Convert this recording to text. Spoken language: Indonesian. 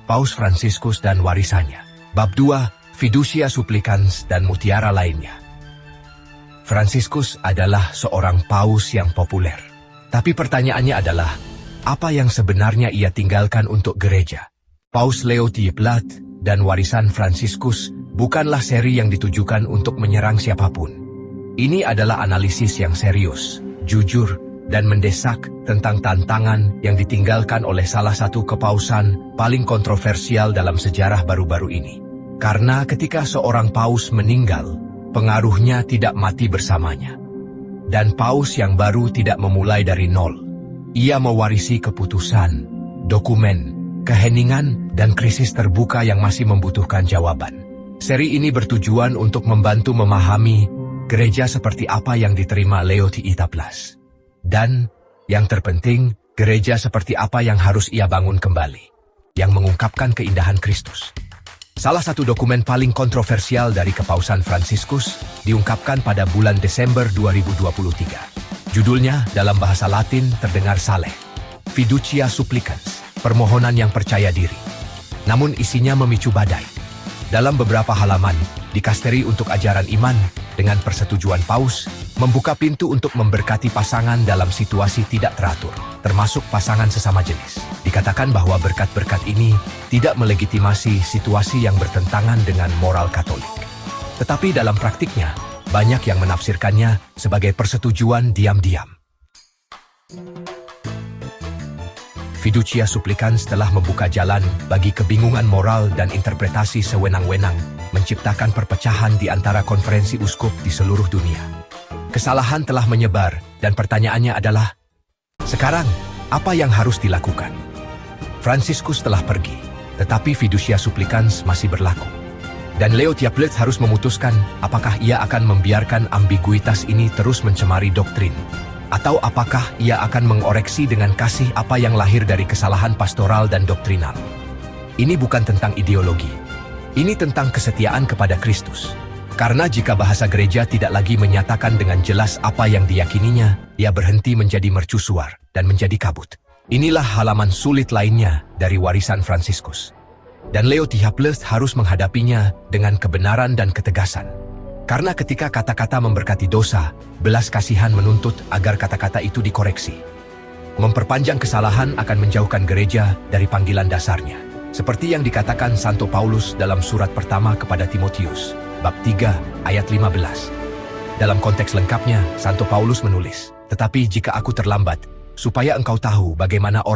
Paus Fransiskus dan warisannya. Bab 2, Fiducia Supplicans dan mutiara lainnya. Fransiskus adalah seorang paus yang populer. Tapi pertanyaannya adalah, apa yang sebenarnya ia tinggalkan untuk gereja? Paus Leo XIII dan warisan Fransiskus bukanlah seri yang ditujukan untuk menyerang siapapun. Ini adalah analisis yang serius, jujur, dan mendesak tentang tantangan yang ditinggalkan oleh salah satu kepausan paling kontroversial dalam sejarah baru-baru ini. Karena ketika seorang paus meninggal, pengaruhnya tidak mati bersamanya. Dan paus yang baru tidak memulai dari nol. Ia mewarisi keputusan, dokumen, keheningan, dan krisis terbuka yang masih membutuhkan jawaban. Seri ini bertujuan untuk membantu memahami gereja seperti apa yang diterima Leo XIII. Dan, yang terpenting, gereja seperti apa yang harus ia bangun kembali, yang mengungkapkan keindahan Kristus. Salah satu dokumen paling kontroversial dari kepausan Fransiskus diungkapkan pada bulan Desember 2023. Judulnya dalam bahasa Latin terdengar saleh, Fiducia Supplicans, permohonan yang percaya diri. Namun isinya memicu badai. Dalam beberapa halaman, dikasteri untuk ajaran iman, dengan persetujuan paus, membuka pintu untuk memberkati pasangan dalam situasi tidak teratur, termasuk pasangan sesama jenis. Dikatakan bahwa berkat-berkat ini tidak melegitimasi situasi yang bertentangan dengan moral Katolik. Tetapi dalam praktiknya, banyak yang menafsirkannya sebagai persetujuan diam-diam. Fiducia Supplicans telah membuka jalan bagi kebingungan moral dan interpretasi sewenang-wenang, menciptakan perpecahan di antara konferensi uskup di seluruh dunia. Kesalahan telah menyebar, dan pertanyaannya adalah, sekarang, apa yang harus dilakukan? Fransiskus telah pergi, tetapi Fiducia Supplicans masih berlaku. Dan Leo XIII harus memutuskan apakah ia akan membiarkan ambiguitas ini terus mencemari doktrin, atau apakah ia akan mengoreksi dengan kasih apa yang lahir dari kesalahan pastoral dan doktrinal. Ini bukan tentang ideologi. Ini tentang kesetiaan kepada Kristus. Karena jika bahasa gereja tidak lagi menyatakan dengan jelas apa yang diyakininya, ia berhenti menjadi mercusuar dan menjadi kabut. Inilah halaman sulit lainnya dari warisan Fransiskus. Dan Leo XIII harus menghadapinya dengan kebenaran dan ketegasan. Karena ketika kata-kata memberkati dosa, belas kasihan menuntut agar kata-kata itu dikoreksi. Memperpanjang kesalahan akan menjauhkan gereja dari panggilan dasarnya. Seperti yang dikatakan Santo Paulus dalam surat pertama kepada Timotius, bab 3, ayat 15. Dalam konteks lengkapnya, Santo Paulus menulis, "Tetapi jika aku terlambat, supaya engkau tahu bagaimana orang